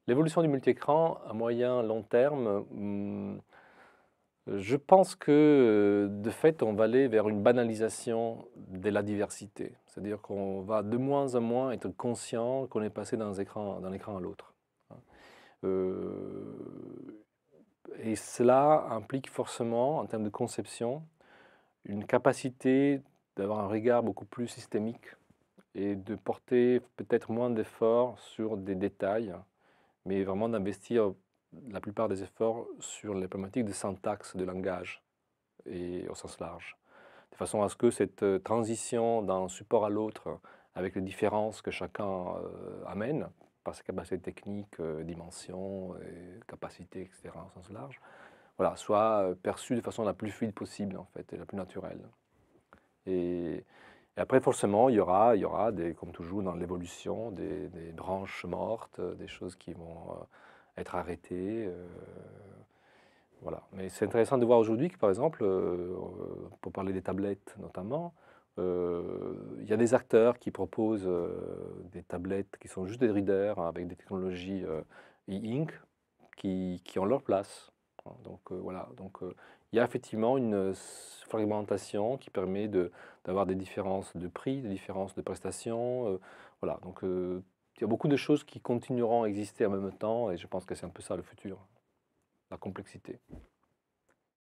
L'évolution du multi-écran à moyen, long terme, je pense que, de fait, on va aller vers une banalisation de la diversité. C'est-à-dire qu'on va de moins en moins être conscient qu'on est passé d'un écran à l'autre, hein. Et cela implique forcément, en termes de conception, une capacité d'avoir un regard beaucoup plus systémique et de porter peut-être moins d'efforts sur des détails, mais vraiment d'investir la plupart des efforts sur les problématiques de syntaxe, de langage et au sens large. De façon à ce que cette transition d'un support à l'autre, avec les différences que chacun amène, par ses capacités techniques, dimensions, et capacités, etc., au sens large, voilà, soit perçue de façon la plus fluide possible, en fait, et la plus naturelle. Et, et après, forcément, il y aura des, comme toujours dans l'évolution, des branches mortes, des choses qui vont être arrêtées. Voilà. Mais c'est intéressant de voir aujourd'hui que, par exemple, pour parler des tablettes notamment, il y a des acteurs qui proposent des tablettes qui sont juste des readers avec des technologies e-ink qui ont leur place, hein. Donc voilà, donc il y a effectivement une fragmentation qui permet d'avoir des différences de prix, des différences de prestations. Voilà, donc il y a beaucoup de choses qui continueront à exister en même temps et je pense que c'est un peu ça le futur, la complexité.